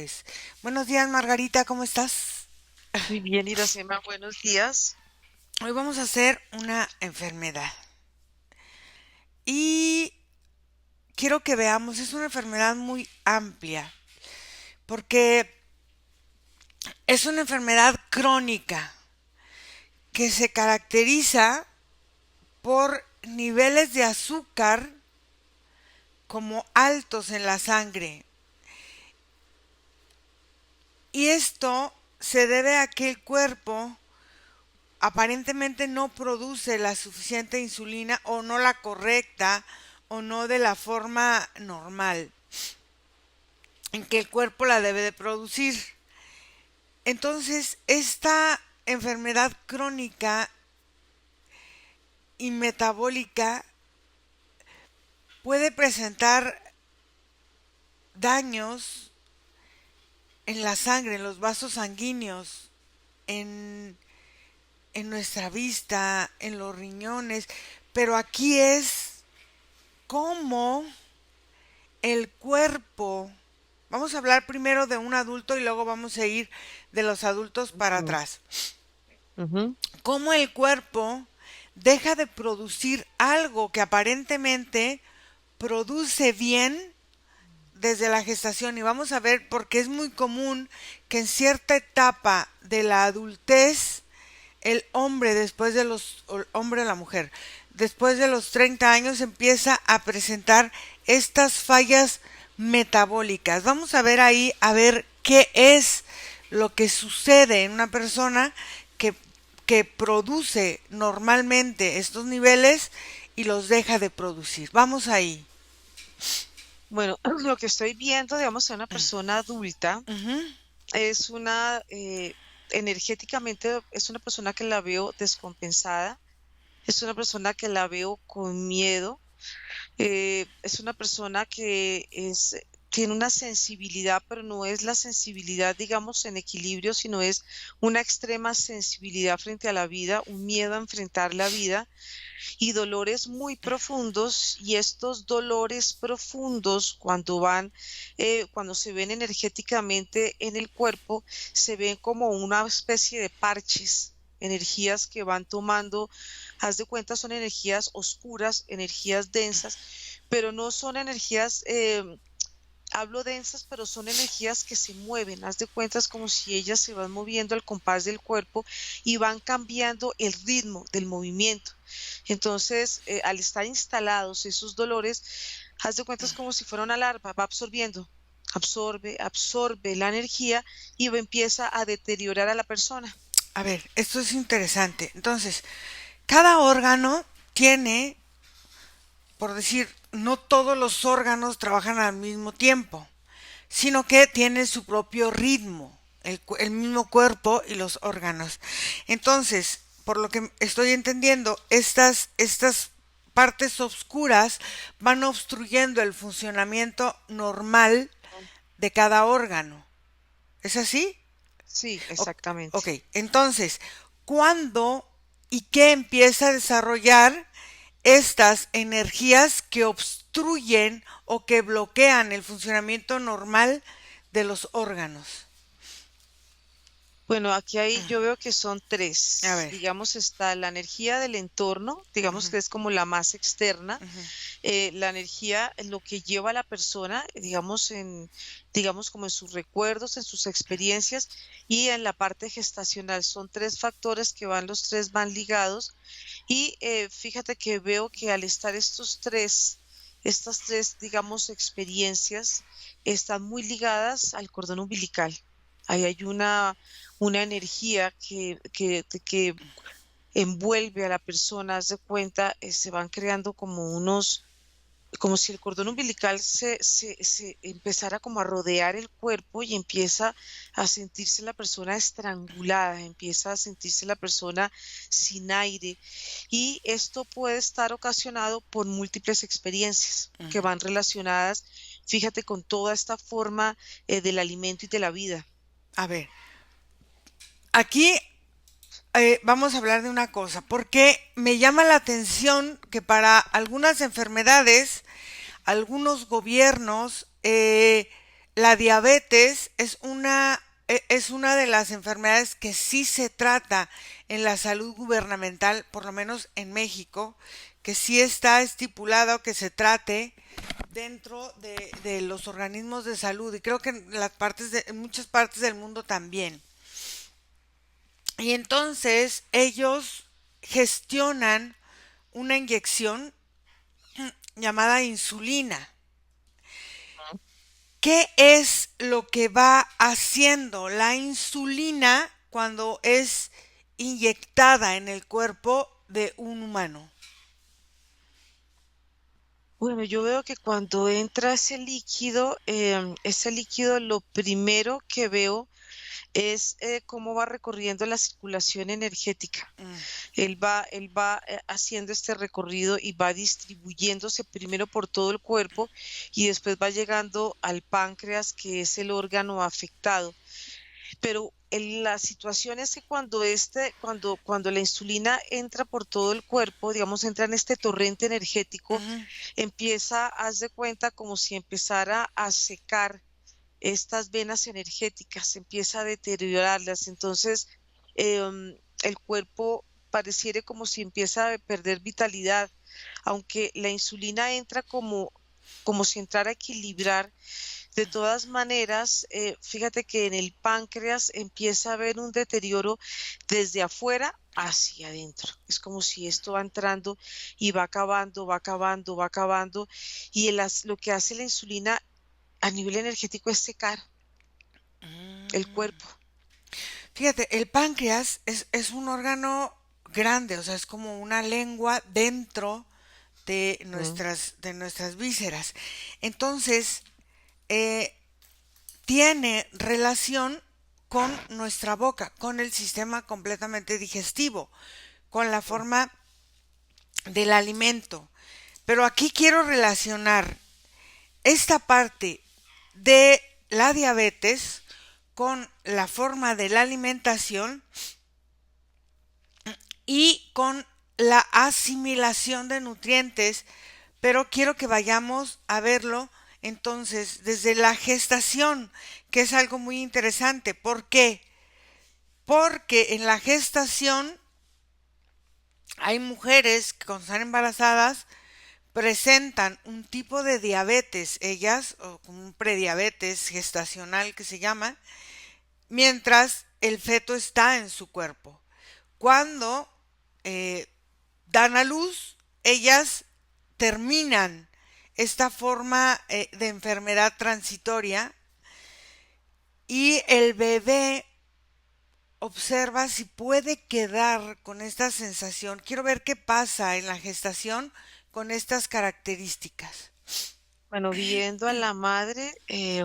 López. Buenos días, Margarita, ¿cómo estás? Muy bien, Iracema, buenos días. Hoy vamos a hacer una enfermedad. Y quiero que veamos, es una enfermedad muy amplia, porque es una enfermedad crónica que se caracteriza por niveles de azúcar como altos en la sangre. Y esto se debe a que el cuerpo aparentemente no produce la suficiente insulina o no la correcta o no de la forma normal en que el cuerpo la debe de producir. Entonces, esta enfermedad crónica y metabólica puede presentar daños en la sangre, en los vasos sanguíneos, en, en nuestra vista, en los riñones, pero aquí es cómo el cuerpo, vamos a hablar primero de un adulto y luego vamos a ir de los adultos para Ujú, atrás. ujú. Cómo el cuerpo deja de producir algo que aparentemente produce bien desde la gestación. Y vamos a ver porque es muy común que en cierta etapa de la adultez el hombre después de los o el hombre o la mujer después de los 30 años empieza a presentar estas fallas metabólicas. Vamos a ver ahí a ver qué es lo que sucede en una persona que, que produce normalmente estos niveles y los deja de producir. Vamos ahí. Bueno, lo que estoy viendo, digamos, en una persona adulta Ujú. es energéticamente, es una persona que la veo descompensada, es una persona que la veo con miedo, es una persona tiene una sensibilidad, pero no es la sensibilidad, digamos, en equilibrio, sino es una extrema sensibilidad frente a la vida, un miedo a enfrentar la vida y dolores muy profundos, y estos dolores profundos cuando se ven energéticamente en el cuerpo, se ven como una especie de parches, energías que van tomando, haz de cuenta, son energías oscuras, energías densas, pero no son energías, hablo densas, pero son energías que se mueven, haz de cuenta, es como si ellas se van moviendo al compás del cuerpo y van cambiando el ritmo del movimiento. Entonces, al estar instalados esos dolores, haz de cuenta, es como si fuera una larva, va absorbiendo, absorbe la energía y empieza a deteriorar a la persona. A ver, esto es interesante. Entonces, cada órgano tiene, por decir, no todos los órganos trabajan al mismo tiempo, sino que tienen su propio ritmo, el mismo cuerpo y los órganos. Entonces, por lo que estoy entendiendo, estas partes oscuras van obstruyendo el funcionamiento normal de cada órgano. ¿Es así? Sí, O- exactamente. ok, entonces, ¿cuándo y qué empieza a desarrollar estas energías que obstruyen o que bloquean el funcionamiento normal de los órganos? Bueno, yo veo que son A tres. ver. Digamos, está la energía del entorno, digamos Ujú, que es como la más externa, ujú. la energía, lo que lleva a la persona, digamos como en sus recuerdos, en sus experiencias, y en la parte gestacional. Son tres factores que los tres van ligados. Y fíjate que veo que al estar estas tres, digamos, experiencias, están muy ligadas al cordón umbilical. Ahí hay una energía que envuelve a la persona, haz de cuenta, se van creando como si el cordón umbilical se empezara como a rodear el cuerpo, y empieza a sentirse la persona estrangulada, empieza a sentirse la persona sin aire. Y esto puede estar ocasionado por múltiples experiencias que van relacionadas, fíjate, con toda esta forma del alimento y de la vida. A ver, aquí vamos a hablar de una cosa, porque me llama la atención que para algunas enfermedades, algunos gobiernos la diabetes es una de las enfermedades que sí se trata en la salud gubernamental, por lo menos en México, que sí está estipulado que se trate dentro de los organismos de salud y creo que en muchas partes del mundo también. Y entonces ellos gestionan una inyección llamada insulina. ¿Qué es lo que va haciendo la insulina cuando es inyectada en el cuerpo de un humano? Bueno, yo veo que cuando entra ese líquido lo primero que veo es cómo va recorriendo la circulación energética. Mm, Él va haciendo este recorrido y va distribuyéndose primero por todo el cuerpo y después va llegando al páncreas, que es el órgano afectado. Pero la situación es que cuando la insulina entra por todo el cuerpo, digamos, entra en este torrente energético, ujú. haz de cuenta como si empezara a secar estas venas energéticas, empieza a deteriorarlas. Entonces, el cuerpo pareciera como si empieza a perder vitalidad, aunque la insulina entra como si entrara a equilibrar. De todas maneras, fíjate que en el páncreas empieza a haber un deterioro desde afuera hacia adentro. Es como si esto va entrando y va acabando, va acabando, va acabando. Y lo que hace la insulina a nivel energético es secar el cuerpo. Fíjate, el páncreas es un órgano grande, o sea, es como una lengua dentro Mm. de nuestras vísceras. Entonces, eh, tiene relación con nuestra boca, con el sistema completamente digestivo, con la Mm. forma del alimento. Pero aquí quiero relacionar esta parte de la diabetes con la forma de la alimentación y con la asimilación de nutrientes, pero quiero que vayamos a verlo entonces desde la gestación, que es algo muy interesante. ¿Por qué? Porque en la gestación hay mujeres que cuando están embarazadas presentan un tipo de diabetes, ellas, o como un prediabetes gestacional que se llama, mientras el feto está en su cuerpo. Cuando eh, dan a luz, ellas terminan esta forma de enfermedad transitoria y el bebé observa si puede quedar con esta sensación. Quiero ver qué pasa en la gestación con estas características. Bueno, viendo a la madre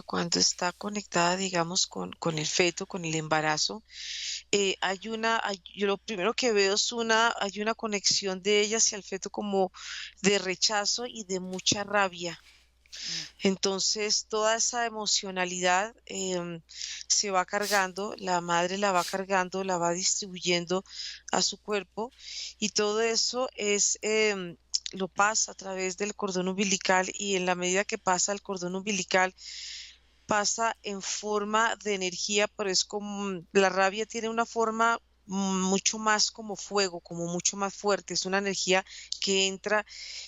cuando está conectada, digamos, con el feto, con el embarazo, yo lo primero que veo hay una conexión de ella hacia el feto como de rechazo y de mucha rabia. Entonces, toda esa emocionalidad se va cargando, la madre la va cargando, la va distribuyendo a su cuerpo y todo eso lo pasa a través del cordón umbilical y en la medida que pasa el cordón umbilical, pasa en forma de energía, pero es como la rabia tiene una forma mucho más como fuego, como mucho más fuerte, es una energía que entra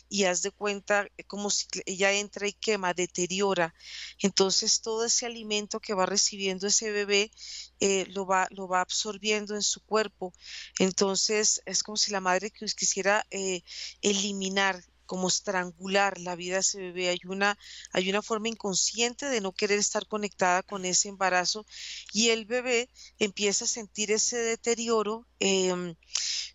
y haz de cuenta como si ella entra y quema, deteriora. Entonces todo ese alimento que va recibiendo ese bebé lo va absorbiendo en su cuerpo. Entonces es como si la madre quisiera eliminar, como estrangular la vida de ese bebé. Hay una forma inconsciente de no querer estar conectada con ese embarazo y el bebé empieza a sentir ese deterioro.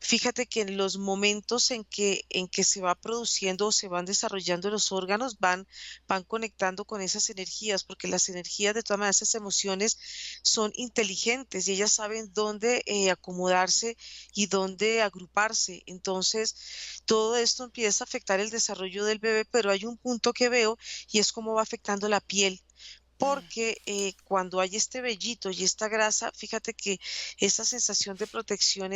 Fíjate que en los momentos en que se va produciendo o se van desarrollando los órganos, van conectando con esas energías, porque las energías, de todas maneras, esas emociones son inteligentes y ellas saben dónde acomodarse y dónde agruparse. Entonces, todo esto empieza a afectar el desarrollo del bebé, pero hay un punto que veo y es cómo va afectando la piel. Porque cuando hay este vellito y esta grasa, fíjate que esa sensación de protección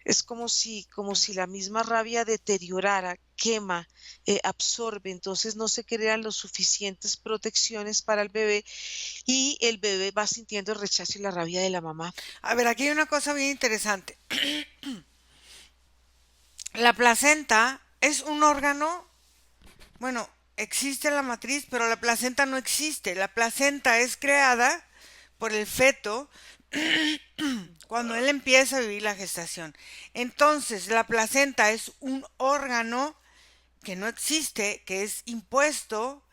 es como si la misma rabia deteriorara, quema, absorbe, entonces no se crean los suficientes protecciones para el bebé y el bebé va sintiendo el rechazo y la rabia de la mamá. A ver, aquí hay una cosa bien interesante. La placenta es un órgano, bueno, existe la matriz, pero la placenta no existe. La placenta es creada por el feto cuando él empieza a vivir la gestación. Entonces, la placenta es un órgano que no existe, que es impuesto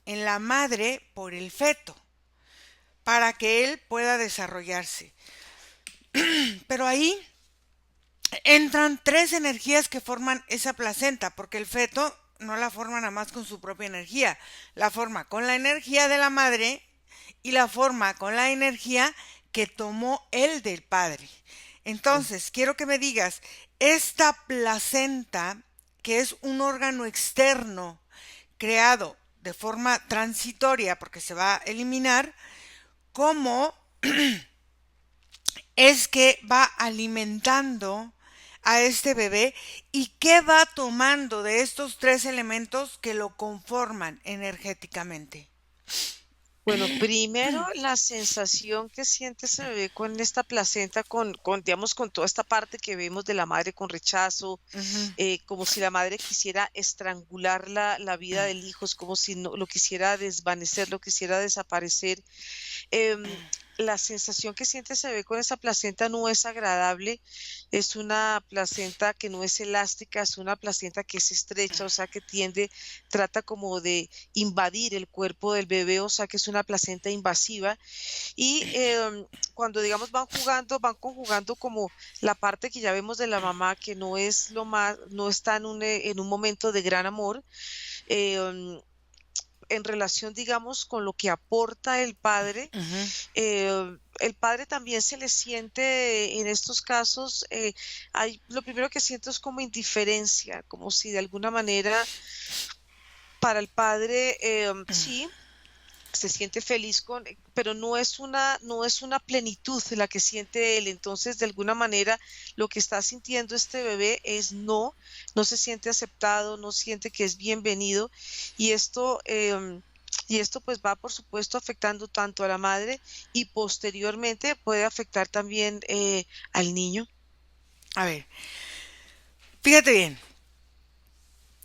en la madre por el feto para que él pueda desarrollarse. Pero ahí entran tres energías que forman esa placenta, porque el feto no la forma nada más con su propia energía, la forma con la energía de la madre y la forma con la energía que tomó él del padre. Entonces, quiero que me digas, esta placenta, que es un órgano externo creado de forma transitoria, porque se va a eliminar, ¿cómo es que va alimentando a este bebé y qué va tomando de estos tres elementos que lo conforman energéticamente? Bueno, primero la sensación que siente ese bebé con esta placenta, digamos, con toda esta parte que vemos de la madre con rechazo, Ujú. como si la madre quisiera estrangular la vida del hijo, es como si no, lo quisiera desvanecer, lo quisiera desaparecer. Em, la sensación que siente ese bebé con esa placenta no es agradable, es una placenta que no es elástica, es una placenta que es estrecha, o sea, que trata como de invadir el cuerpo del bebé, o sea, que es una placenta invasiva. Y cuando, digamos, van conjugando como la parte que ya vemos de la mamá, que no es lo más, no está en un momento de gran amor, em, en relación, digamos, con lo que aporta Ujú. el padre también se le siente en estos casos, lo primero que siento es como indiferencia, como si de alguna manera para el padre, sí, se siente feliz pero no es una plenitud la que siente él. Entonces, de alguna manera, lo que está sintiendo este bebé es no se siente aceptado, no siente que es bienvenido. Y esto pues va, por supuesto, afectando tanto a la madre y posteriormente puede afectar también al niño. A ver, fíjate bien,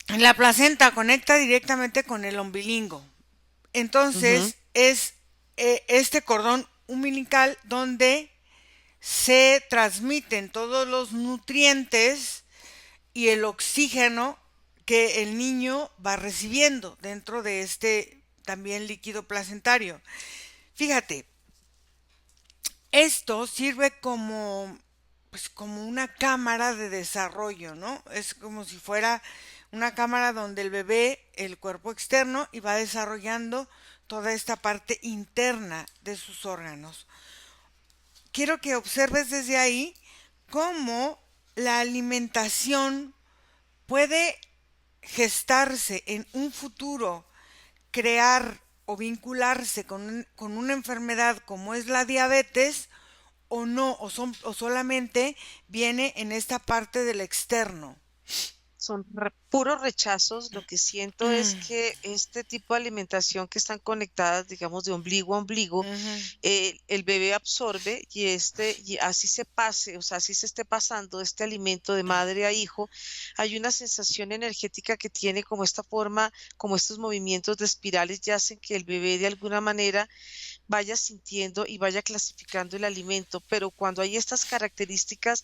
la placenta conecta directamente con el ombiligo. Ujú. Entonces es este cordón umbilical donde se transmiten todos los nutrientes y el oxígeno que el niño va recibiendo dentro de este también líquido placentario. Fíjate, esto sirve como, pues, como una cámara de desarrollo, ¿no? Es como si fuera una cámara donde el bebé, el cuerpo externo, y va desarrollando toda esta parte interna de sus órganos. Quiero que observes desde ahí cómo la alimentación puede gestarse en un futuro, crear o vincularse con una enfermedad como es la diabetes o no, o solamente viene en esta parte del externo. Son puros rechazos. Lo que siento es que este tipo de alimentación que están conectadas, digamos, de ombligo a ombligo, Ujú. el bebé absorbe y así se pase, o sea, así se esté pasando este alimento de madre a hijo, hay una sensación energética que tiene como esta forma, como estos movimientos de espirales y hacen que el bebé de alguna manera vaya sintiendo y vaya clasificando el alimento. Pero cuando hay estas características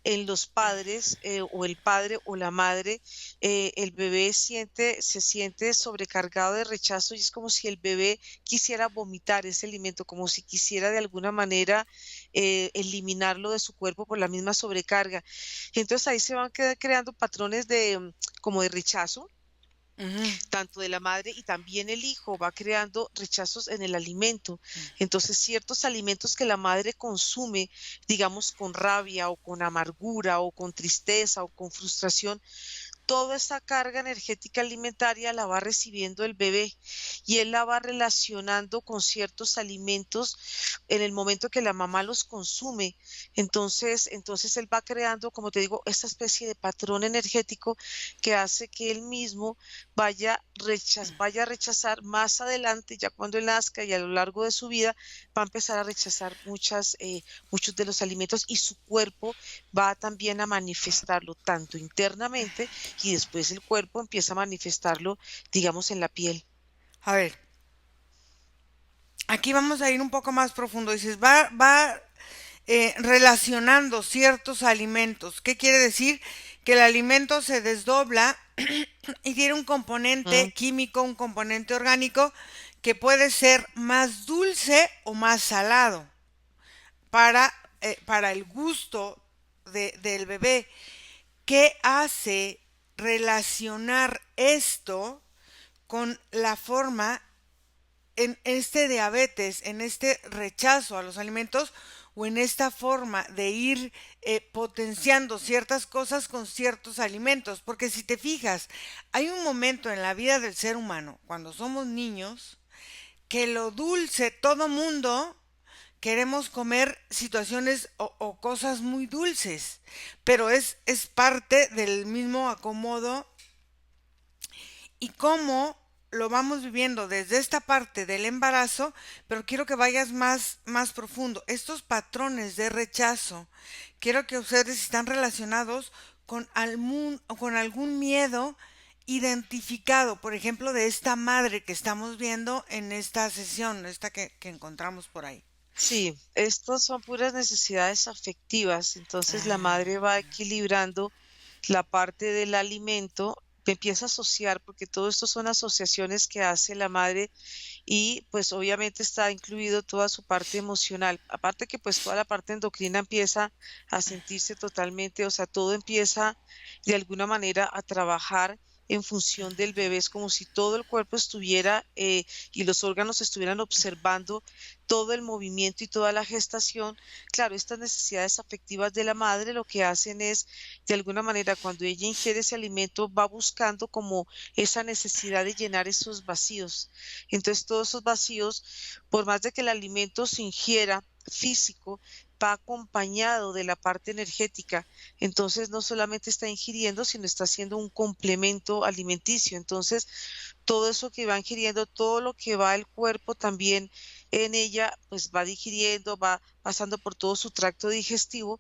en los padres, o el padre o la madre, el bebé se siente sobrecargado de rechazo y es como si el bebé quisiera vomitar ese alimento, como si quisiera de alguna manera eliminarlo de su cuerpo por la misma sobrecarga. Entonces ahí se van creando patrones como de rechazo, Ujú. tanto de la madre, y también el hijo va creando rechazos en el alimento. Entonces, ciertos alimentos que la madre consume, digamos, con rabia o con amargura o con tristeza o con frustración, toda esta carga energética alimentaria la va recibiendo el bebé y él la va relacionando con ciertos alimentos en el momento que la mamá los consume. Entonces él va creando, como te digo, esta especie de patrón energético que hace que él mismo vaya a rechazar más adelante, ya cuando él nazca y a lo largo de su vida, va a empezar a rechazar muchos de los alimentos y su cuerpo va también a manifestarlo tanto internamente y después el cuerpo empieza a manifestarlo, digamos, en la piel. A ver, aquí vamos a ir un poco más profundo. Dices, va relacionando ciertos alimentos. ¿Qué quiere decir? Que el alimento se desdobla y tiene un componente Mm, químico, un componente orgánico que puede ser más dulce o más salado para el gusto del bebé. ¿Qué hace relacionar esto con la forma en este diabetes, en este rechazo a los alimentos o en esta forma de ir potenciando ciertas cosas con ciertos alimentos? Porque si te fijas, hay un momento en la vida del ser humano, cuando somos niños, que lo dulce, todo mundo queremos comer situaciones o cosas muy dulces, pero es parte del mismo acomodo y cómo lo vamos viviendo desde esta parte del embarazo, pero quiero que vayas más profundo. Estos patrones de rechazo, quiero que observes si están relacionados con algún miedo identificado, por ejemplo, de esta madre que estamos viendo en esta sesión, esta que encontramos por ahí. sí, estos son puras necesidades afectivas, entonces la madre va equilibrando la parte del alimento, empieza a asociar, porque todo esto son asociaciones que hace la madre y pues obviamente está incluido toda su parte emocional. Aparte que pues toda la parte endocrina empieza a sentirse totalmente, o sea, todo empieza de alguna manera a trabajar en función del bebé. Es como si todo el cuerpo estuviera y los órganos estuvieran observando todo el movimiento y toda la gestación. Claro, estas necesidades afectivas de la madre lo que hacen es, de alguna manera, cuando ella ingiere ese alimento, va buscando como esa necesidad de llenar esos vacíos. Entonces, todos esos vacíos, por más de que el alimento se ingiera físico, va acompañado de la parte energética. Entonces, no solamente está ingiriendo, sino está haciendo un complemento alimenticio. Entonces, todo eso que va ingiriendo, todo lo que va el cuerpo también en ella, pues va digiriendo, va pasando por todo su tracto digestivo.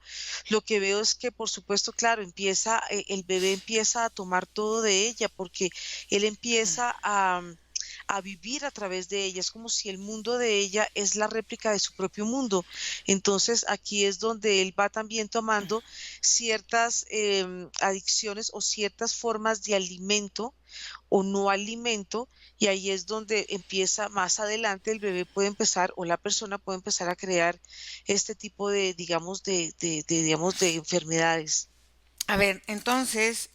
Lo que veo es que, por supuesto, claro, el bebé empieza a tomar todo de ella porque él empieza a vivir a través de ella. Es como si el mundo de ella es la réplica de su propio mundo. Entonces, aquí es donde él va también tomando ciertas adicciones o ciertas formas de alimento o no alimento, y ahí es donde empieza más adelante el bebé puede empezar o la persona puede empezar a crear este tipo de, digamos, digamos, de enfermedades. A ver, entonces,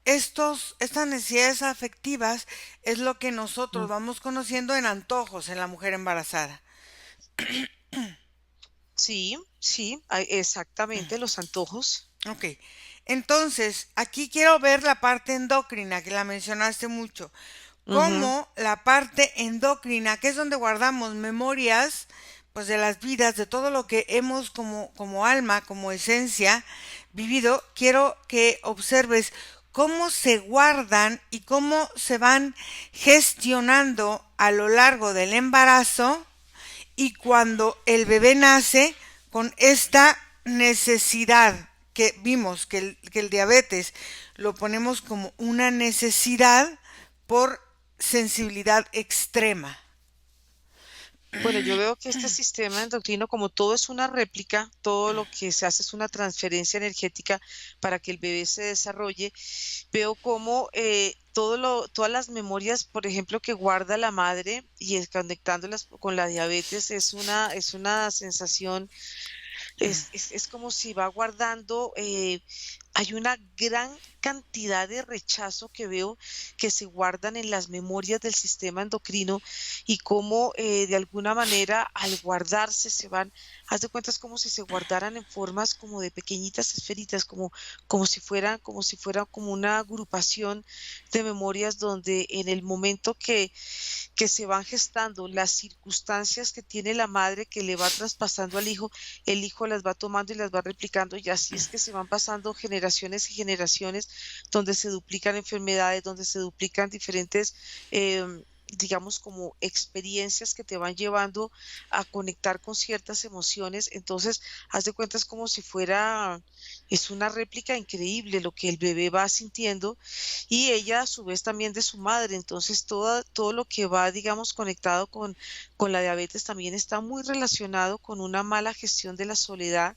estas necesidades afectivas es lo que nosotros Mm. vamos conociendo en antojos en la mujer embarazada. Sí, sí, exactamente, los antojos. Ok, entonces aquí quiero ver la parte endocrina, que la mencionaste mucho. Ujú. Cómo la parte endocrina, que es donde guardamos memorias, pues de las vidas, de todo lo que hemos como alma, como esencia, vivido, quiero que observes cómo se guardan y cómo se van gestionando a lo largo del embarazo y cuando el bebé nace con esta necesidad que vimos que el diabetes lo ponemos como una necesidad por sensibilidad extrema. Bueno, yo veo que este sistema endocrino, como todo es una réplica, todo lo que se hace es una transferencia energética para que el bebé se desarrolle. Veo como todas las memorias, por ejemplo, que guarda la madre y conectándolas con la diabetes es una sensación, es como si va guardando, hay una gran cantidad de rechazo que veo que se guardan en las memorias del sistema endocrino y cómo de alguna manera al guardarse se van, haz de cuenta es como si se guardaran en formas como de pequeñitas esferitas, como si fuera como una agrupación de memorias donde en el momento que se van gestando las circunstancias que tiene la madre que le va traspasando al hijo, el hijo las va tomando y las va replicando y así es que se van pasando generaciones y generaciones donde se duplican enfermedades, donde se duplican diferentes, digamos, como experiencias que te van llevando a conectar con ciertas emociones. Entonces, haz de cuenta, es como si fuera, es una réplica increíble lo que el bebé va sintiendo y ella a su vez también de su madre. Entonces, todo lo que va, digamos, conectado con la diabetes también está muy relacionado con una mala gestión de la soledad.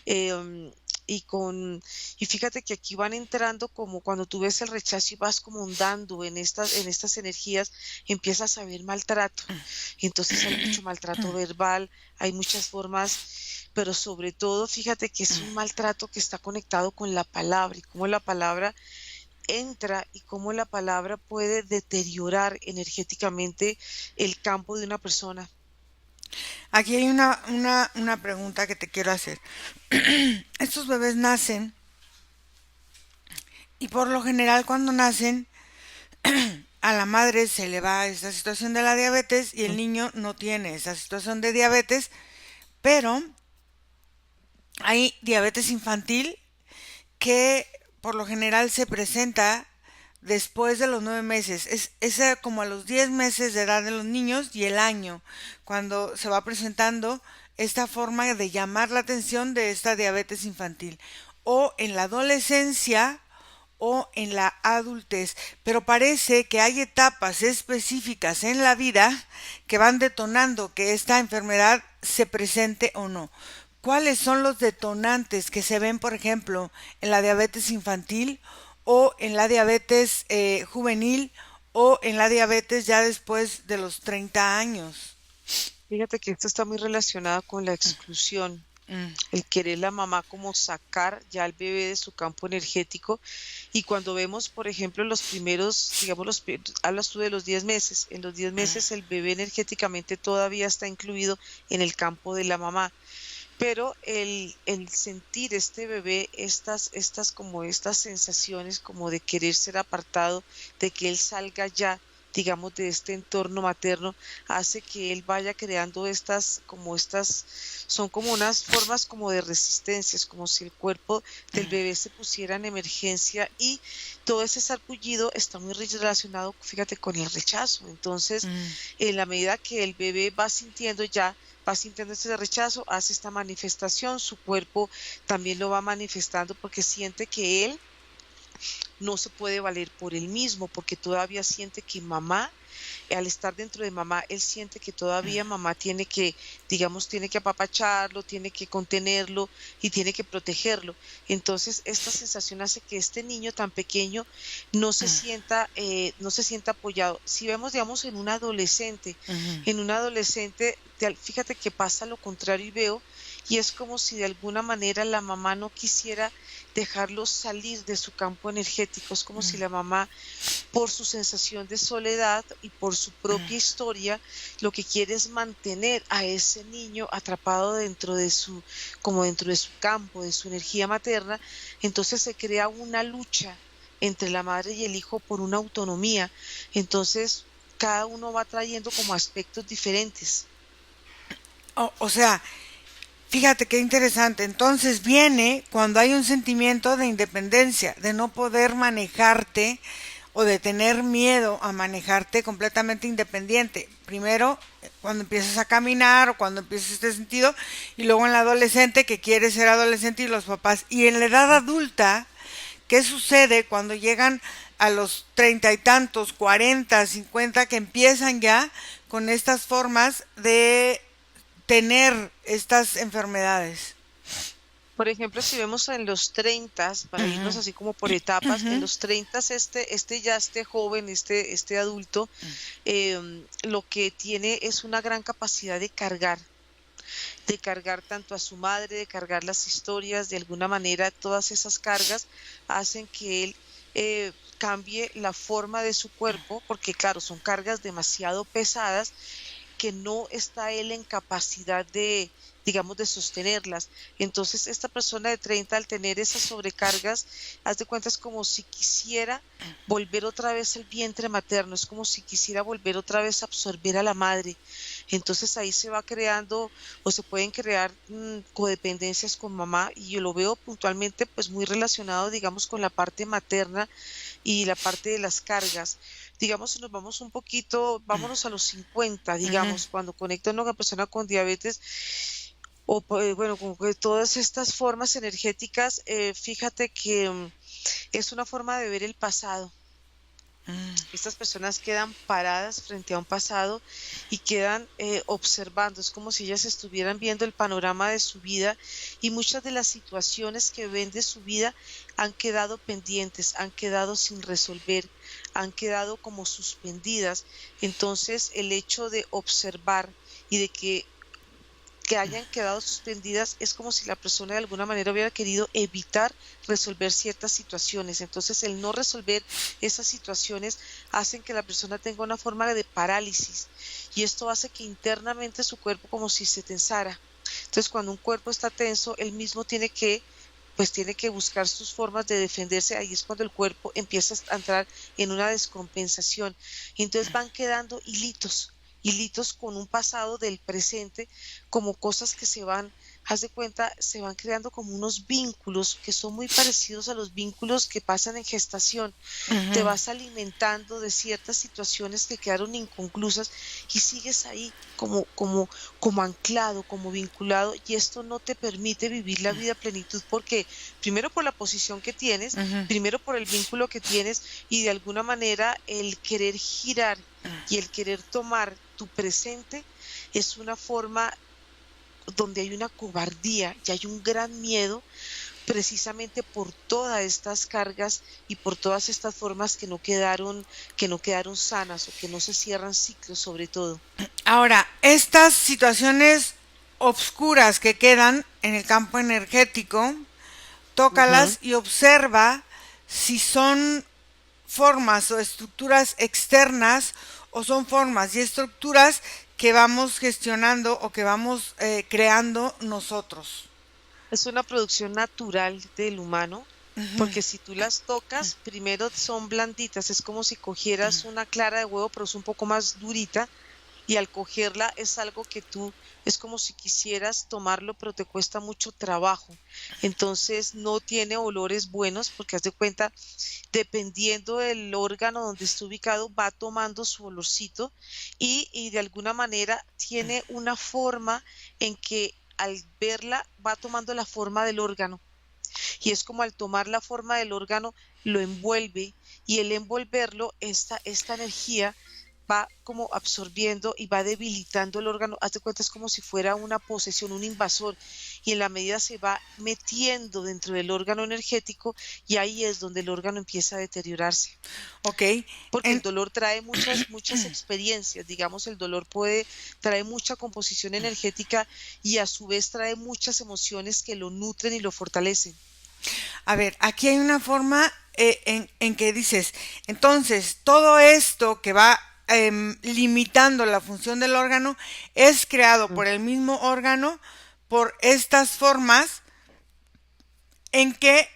em, y y fíjate que aquí van entrando como cuando tú ves el rechazo y vas como hundando en estas energías, empiezas a ver maltrato. Y entonces hay mucho maltrato verbal, hay muchas formas, pero sobre todo fíjate que es un maltrato que está conectado con la palabra y cómo la palabra entra y cómo la palabra puede deteriorar energéticamente el campo de una persona. Aquí hay una pregunta que te quiero hacer. Estos bebés nacen y por lo general cuando nacen a la madre se le va esa situación de la diabetes y el niño no tiene esa situación de diabetes, pero hay diabetes infantil que por lo general se presenta después de los 9 meses. Es como a los 10 meses de edad de los niños y el año, cuando se va presentando esta forma de llamar la atención de esta diabetes infantil. O en la adolescencia o en la adultez, pero parece que hay etapas específicas en la vida que van detonando que esta enfermedad se presente o no. ¿Cuáles son los detonantes que se ven, por ejemplo, en la diabetes infantil o en la diabetes juvenil o en la diabetes ya después de los 30 años? Fíjate que esto está muy relacionado con la exclusión, Mm, el querer la mamá como sacar ya al bebé de su campo energético. Y cuando vemos, por ejemplo, los primeros, digamos, hablas tú de los 10 meses, en los 10 meses el bebé energéticamente todavía está incluido en el campo de la mamá, pero el sentir este bebé, estas sensaciones como de querer ser apartado, de que él salga ya, digamos, de este entorno materno, hace que él vaya creando son como unas formas como de resistencia, es como si el cuerpo del bebé se pusiera en emergencia y todo ese sarpullido está muy relacionado, fíjate, con el rechazo. Entonces, mm, en la medida que el bebé va sintiendo ese rechazo, hace esta manifestación, su cuerpo también lo va manifestando porque siente que él no se puede valer por él mismo, porque todavía siente que mamá, al estar dentro de mamá, él siente que todavía mamá tiene que, digamos, tiene que apapacharlo, tiene que contenerlo y tiene que protegerlo. Entonces, esta sensación hace que este niño tan pequeño no se sienta apoyado. Si vemos, digamos, ujú. en un adolescente, fíjate que pasa lo contrario y veo, y es como si de alguna manera la mamá no quisiera dejarlo salir de su campo energético, es como si la mamá por su sensación de soledad y por su propia historia, lo que quiere es mantener a ese niño atrapado como dentro de su campo, de su energía materna. Entonces se crea una lucha entre la madre y el hijo por una autonomía. Entonces cada uno va trayendo como aspectos diferentes. O sea, fíjate qué interesante. Entonces viene cuando hay un sentimiento de independencia, de no poder manejarte o de tener miedo a manejarte completamente independiente. Primero, cuando empiezas a caminar o cuando empiezas este sentido, y luego en la adolescente que quiere ser adolescente y los papás. Y en la edad adulta, ¿qué sucede cuando llegan a los 30 y tantos, 40, 50, que empiezan ya con estas formas de tener estas enfermedades? Por ejemplo, si vemos en los 30, para irnos Ujú, así como por etapas, en ujú, los 30 este joven, este adulto, lo que tiene es una gran capacidad de cargar. de cargar tanto a su madre, de cargar las historias, de alguna manera todas esas cargas hacen que él cambie la forma de su cuerpo, porque claro, son cargas demasiado pesadas que no está él en capacidad de, digamos, de sostenerlas. Entonces, esta persona de 30 al tener esas sobrecargas, haz de cuenta, es como si quisiera volver otra vez al vientre materno, es como si quisiera volver otra vez a absorber a la madre. Entonces ahí se va creando o se pueden crear codependencias con mamá, y yo lo veo puntualmente pues muy relacionado, digamos, con la parte materna y la parte de las cargas. Digamos, si nos vamos un poquito, vámonos a los 50, Ujú. digamos, cuando conectan a una persona con diabetes o bueno, con todas estas formas energéticas, fíjate que es una forma de ver el pasado. Mm. Estas personas quedan paradas frente a un pasado y quedan observando, es como si ellas estuvieran viendo el panorama de su vida, y muchas de las situaciones que ven de su vida han quedado pendientes, han quedado sin resolver, han quedado como suspendidas. Entonces, el hecho de observar y de que hayan quedado suspendidas es como si la persona de alguna manera hubiera querido evitar resolver ciertas situaciones. Entonces, el no resolver esas situaciones hacen que la persona tenga una forma de parálisis, y esto hace que internamente su cuerpo como si se tensara. Entonces, cuando un cuerpo está tenso, él mismo tiene que buscar sus formas de defenderse. Ahí es cuando el cuerpo empieza a entrar en una descompensación. Y entonces van quedando hilitos con un pasado del presente, como cosas que se van, haz de cuenta, se van creando como unos vínculos que son muy parecidos a los vínculos que pasan en gestación. Te Ujú. vas alimentando de ciertas situaciones que quedaron inconclusas y sigues ahí como anclado, como vinculado, y esto no te permite vivir la vida a plenitud, porque primero por la posición que tienes, Ujú. primero por el vínculo que tienes, y de alguna manera el querer girar y el querer tomar tu presente es una forma donde hay una cobardía y hay un gran miedo, precisamente por todas estas cargas y por todas estas formas que no quedaron sanas, o que no se cierran ciclos, sobre todo. Ahora, estas situaciones obscuras que quedan en el campo energético, Ujú. tócalas y observa si son formas o estructuras externas o son formas y estructuras que vamos gestionando o que vamos creando nosotros. Es una producción natural del humano, porque si tú las tocas, primero son blanditas, es como si cogieras una clara de huevo, pero es un poco más durita, y al cogerla es algo que tú, es como si quisieras tomarlo, pero te cuesta mucho trabajo. Entonces no tiene olores buenos, porque haz de cuenta, dependiendo del órgano donde esté ubicado, va tomando su olorcito, y de alguna manera tiene una forma en que al verla va tomando la forma del órgano, y es como al tomar la forma del órgano lo envuelve, y el envolverlo, esta energía va como absorbiendo y va debilitando el órgano. Haz de cuenta, es como si fuera una posesión, un invasor, y en la medida se va metiendo dentro del órgano energético, y ahí es donde el órgano empieza a deteriorarse. Ok, Porque el en, dolor trae muchas experiencias, digamos, el dolor trae mucha composición energética, y a su vez trae muchas emociones que lo nutren y lo fortalecen. a ver, aquí hay una forma en que dices, entonces, todo esto que va limitando la función del órgano es creado Mm. por el mismo órgano, por estas formas en que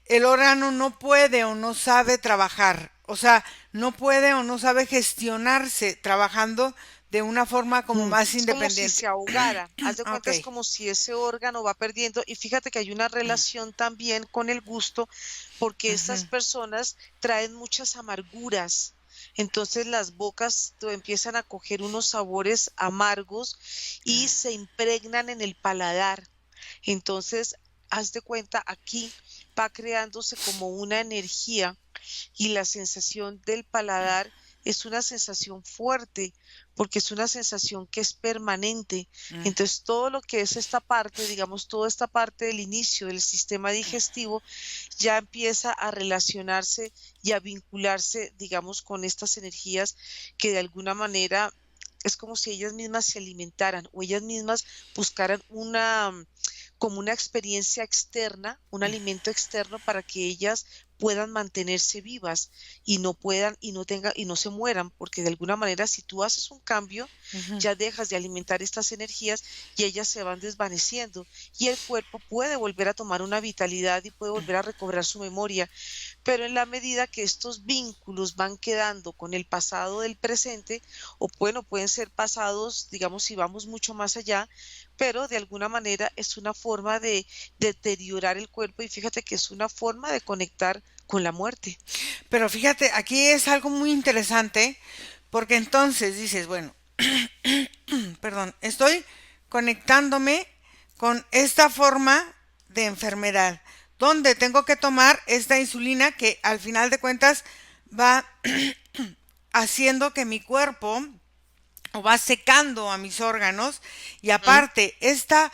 el órgano no puede o no sabe trabajar, o sea, no puede o no sabe gestionarse trabajando de una forma como más Es como si independiente. se ahogara. Haz de Ok. cuenta, es como si ese órgano va perdiendo. Y fíjate que hay una relación también con el gusto, porque estas Ujú. personas traen muchas amarguras. Entonces las bocas empiezan a coger unos sabores amargos y se impregnan en el paladar. Entonces, haz de cuenta, aquí va creándose como una energía, y la sensación del paladar es una sensación fuerte, porque es una sensación que es permanente. Mm. Entonces, todo lo que es esta parte, digamos, toda esta parte del inicio del sistema digestivo ya empieza a relacionarse y a vincularse, digamos, con estas energías que de alguna manera es como si ellas mismas se alimentaran o ellas mismas buscaran como una experiencia externa, un alimento externo para que ellas puedan mantenerse vivas y no puedan y no se mueran, porque de alguna manera si tú haces un cambio, Ujú. ya dejas de alimentar estas energías y ellas se van desvaneciendo y el cuerpo puede volver a tomar una vitalidad y puede volver a recobrar su memoria, pero en la medida que estos vínculos van quedando con el pasado del presente, o bueno, pueden ser pasados, digamos, si vamos mucho más allá, pero de alguna manera es una forma de deteriorar el cuerpo y fíjate que es una forma de conectar con la muerte. Pero fíjate, aquí es algo muy interesante porque entonces dices, bueno, perdón, estoy conectándome con esta forma de enfermedad, donde tengo que tomar esta insulina que al final de cuentas va haciendo que mi cuerpo o va secando a mis órganos y Ujú. aparte esta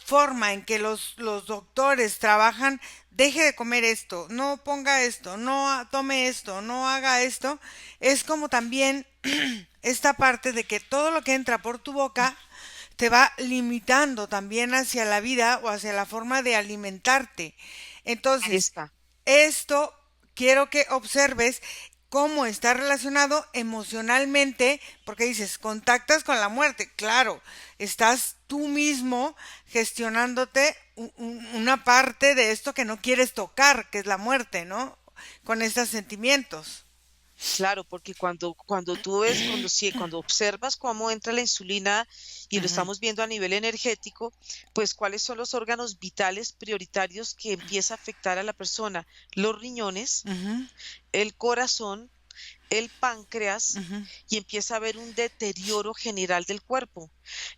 forma en que los doctores trabajan, deje de comer esto, no ponga esto, no tome esto, no haga esto, es como también esta parte de que todo lo que entra por tu boca te va limitando también hacia la vida o hacia la forma de alimentarte. Ahí Entonces, está. esto quiero que observes cómo está relacionado emocionalmente, porque dices, contactas con la muerte, claro, estás tú mismo gestionándote una parte de esto que no quieres tocar, que es la muerte, ¿no? Con estos sentimientos. Claro, porque cuando tú ves, cuando observas cómo entra la insulina y lo Ujú, estamos viendo a nivel energético, pues cuáles son los órganos vitales prioritarios que empieza a afectar a la persona. Los riñones, ujú, el corazón, el páncreas ujú. y empieza a haber un deterioro general del cuerpo.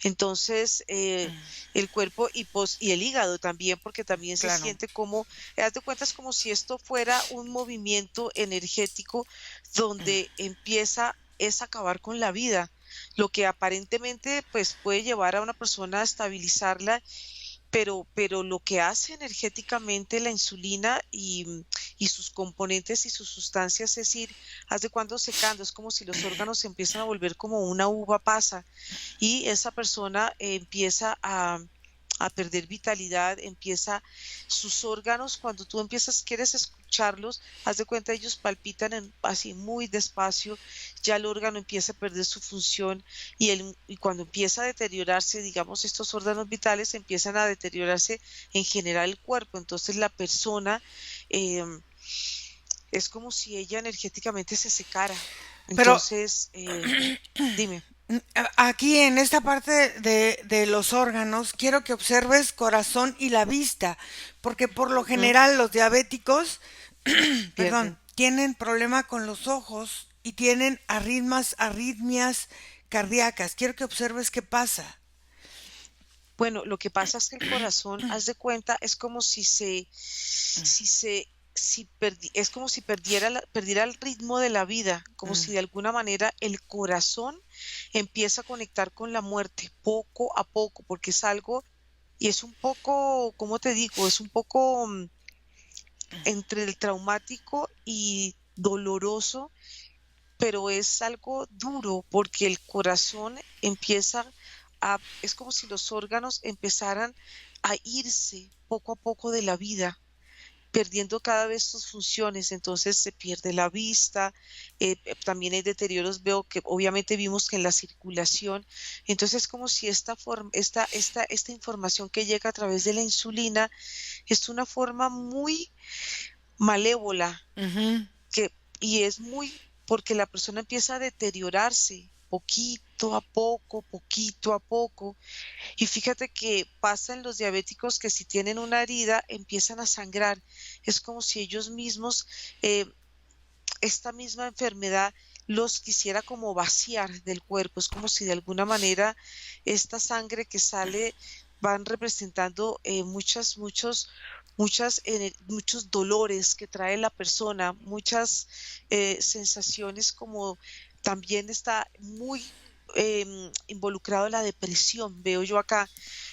Entonces, el cuerpo y el hígado también, porque también se Claro. siente como, haz de cuenta, es como si esto fuera un movimiento energético donde empieza es acabar con la vida, lo que aparentemente pues puede llevar a una persona a estabilizarla, pero lo que hace energéticamente la insulina y sus componentes y sus sustancias es ir, haz de cuando secando, es como si los órganos se empiezan a volver como una uva pasa y esa persona empieza a perder vitalidad, empieza sus órganos, cuando tú empiezas, quieres escucharlos, haz de cuenta, ellos palpitan así muy despacio, ya el órgano empieza a perder su función y cuando empieza a deteriorarse, digamos, estos órganos vitales empiezan a deteriorarse en general el cuerpo, entonces la persona em, es como si ella energéticamente se secara. Pero Entonces, dime. aquí en esta parte de los órganos, quiero que observes corazón y la vista, porque por lo Ujú. general los diabéticos, perdón, Pierden. tienen problema con los ojos y tienen arritmias cardíacas. Quiero que observes qué pasa. Bueno, lo que pasa es que el corazón, haz de cuenta, es como es como si perdiera el ritmo de la vida, como Mm, si de alguna manera el corazón empieza a conectar con la muerte poco a poco, porque es algo, y es un poco, ¿cómo te digo? Es un poco entre el traumático y doloroso, pero es algo duro porque el corazón es como si los órganos empezaran a irse poco a poco de la vida, perdiendo cada vez sus funciones, entonces se pierde la vista, también hay deterioros, veo que obviamente vimos que en la circulación, entonces es como si esta información que llega a través de la insulina es una forma muy malévola ujú. y es muy porque la persona empieza a deteriorarse poquito a poco. Y fíjate que pasa en los diabéticos que si tienen una herida empiezan a sangrar. Es como si ellos mismos, eh, esta misma enfermedad los quisiera como vaciar del cuerpo. Es como si de alguna manera esta sangre que sale van representando muchos dolores que trae la persona, muchas sensaciones como también está muy involucrado la depresión, veo yo acá.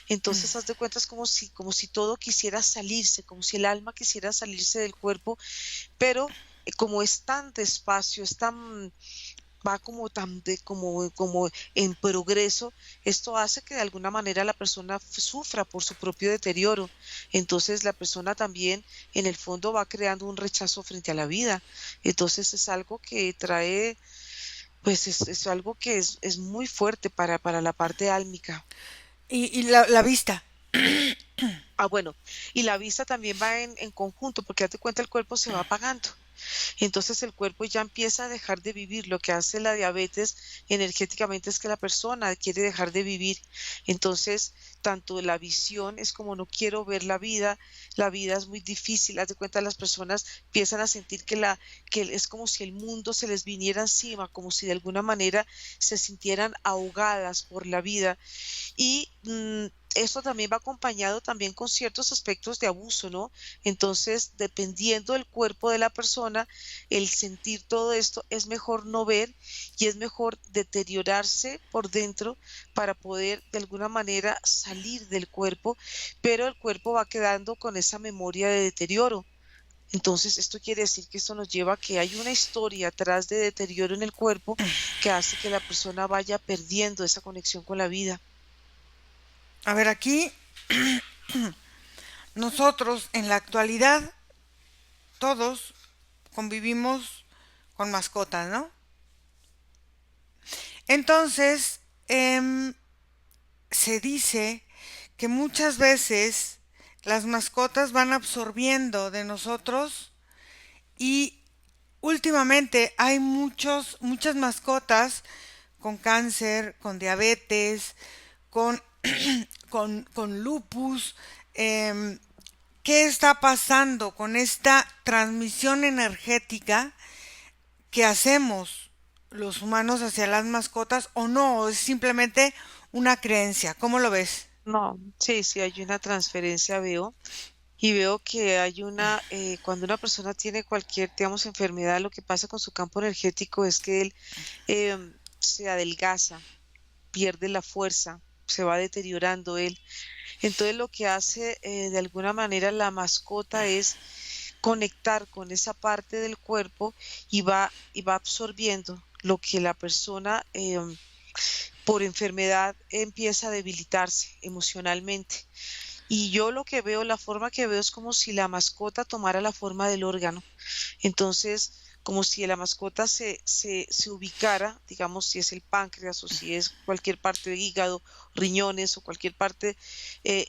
Entonces, haz de cuenta, es como si todo quisiera salirse, como si el alma quisiera salirse del cuerpo, pero como es tan despacio, va como como en progreso, esto hace que de alguna manera la persona sufra por su propio deterioro. Entonces la persona también en el fondo va creando un rechazo frente a la vida. Entonces es algo que trae, pues es algo que es muy fuerte para la parte álmica. Y la vista. Ah, bueno, y la vista también va en conjunto, porque date cuenta, el cuerpo se va apagando. Entonces el cuerpo ya empieza a dejar de vivir. Lo que hace la diabetes energéticamente es que la persona quiere dejar de vivir. Entonces, tanto la visión es como no quiero ver la vida es muy difícil. Haz de cuenta, las personas empiezan a sentir que es como si el mundo se les viniera encima, como si de alguna manera se sintieran ahogadas por la vida. Y esto también va acompañado también con ciertos aspectos de abuso, ¿no? Entonces, dependiendo del cuerpo de la persona, el sentir todo esto es mejor no ver y es mejor deteriorarse por dentro para poder de alguna manera salir del cuerpo, pero el cuerpo va quedando con esa memoria de deterioro. Entonces, esto quiere decir que esto nos lleva a que hay una historia atrás de deterioro en el cuerpo que hace que la persona vaya perdiendo esa conexión con la vida. A ver, aquí nosotros en la actualidad todos convivimos con mascotas, ¿no? Entonces, se dice que muchas veces las mascotas van absorbiendo de nosotros y últimamente hay muchas mascotas con cáncer, con diabetes, con, con lupus. ¿Qué está pasando con esta transmisión energética que hacemos los humanos hacia las mascotas o no? ¿O es simplemente una creencia? ¿Cómo lo ves? No, sí, sí, hay una transferencia, veo, y veo que hay cuando una persona tiene cualquier, digamos, enfermedad, lo que pasa con su campo energético es que él se adelgaza, pierde la fuerza, se va deteriorando él. Entonces, lo que hace de alguna manera la mascota es conectar con esa parte del cuerpo y va absorbiendo lo que la persona por enfermedad empieza a debilitarse emocionalmente. Y yo lo que veo, la forma que veo es como si la mascota tomara la forma del órgano. Entonces, como si la mascota se ubicara, digamos, si es el páncreas o si es cualquier parte del hígado, riñones o cualquier parte,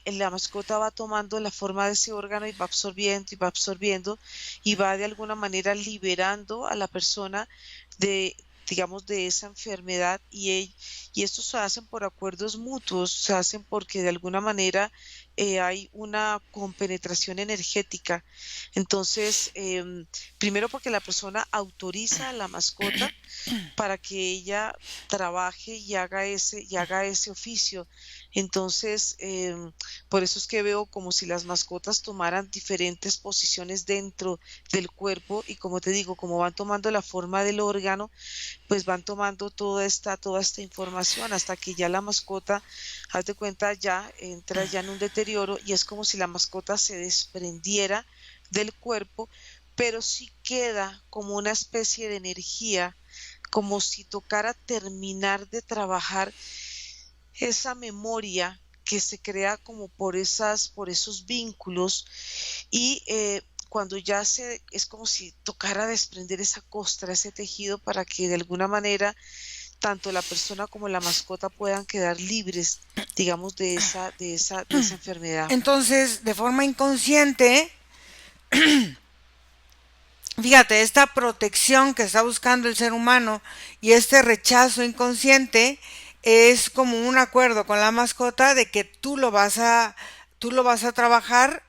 la mascota va tomando la forma de ese órgano y va absorbiendo y va de alguna manera liberando a la persona de digamos, de esa enfermedad y estos se hacen por acuerdos mutuos, se hacen porque de alguna manera hay una compenetración energética. Entonces, primero porque la persona autoriza a la mascota para que ella trabaje y haga ese oficio. Entonces, por eso es que veo como si las mascotas tomaran diferentes posiciones dentro del cuerpo y como te digo, como van tomando la forma del órgano, pues van tomando toda esta información hasta que ya la mascota, haz de cuenta, ya entra ya en un deterioro y es como si la mascota se desprendiera del cuerpo, pero sí queda como una especie de energía, como si tocara terminar de trabajar esa memoria que se crea como por esos vínculos y cuando ya es como si tocara desprender esa costra, ese tejido para que de alguna manera tanto la persona como la mascota puedan quedar libres, digamos, de esa enfermedad. Entonces, de forma inconsciente, fíjate, esta protección que está buscando el ser humano y este rechazo inconsciente es como un acuerdo con la mascota de que tú lo vas a trabajar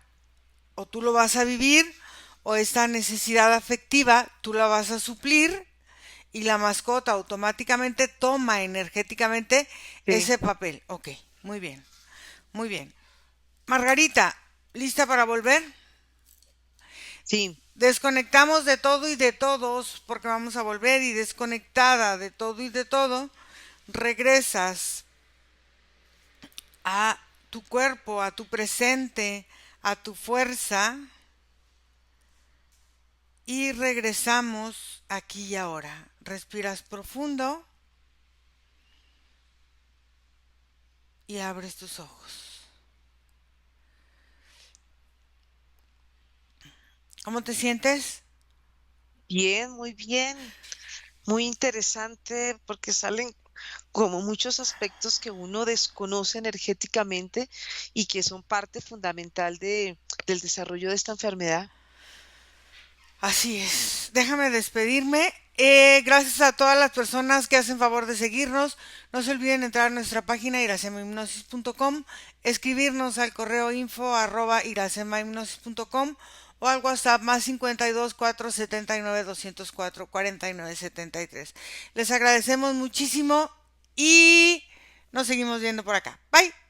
o tú lo vas a vivir o esta necesidad afectiva tú la vas a suplir y la mascota automáticamente toma energéticamente Sí, ese papel. Ok, muy bien, muy bien. Margarita, ¿lista para volver? sí, Desconectamos de todo y de todos porque vamos a volver y desconectada de todo y de todo, regresas a tu cuerpo, a tu presente, a tu fuerza y regresamos aquí y ahora. Respiras profundo y abres tus ojos. ¿Cómo te sientes? Bien, muy interesante porque salen como muchos aspectos que uno desconoce energéticamente y que son parte fundamental del desarrollo de esta enfermedad. Así es. Déjame despedirme. Gracias a todas las personas que hacen favor de seguirnos. No se olviden entrar a nuestra página iracemahipnosis.com, escribirnos al correo info@iracemahipnosis.com o al WhatsApp más 52 479 204 4973. Les agradecemos muchísimo y nos seguimos viendo por acá. Bye.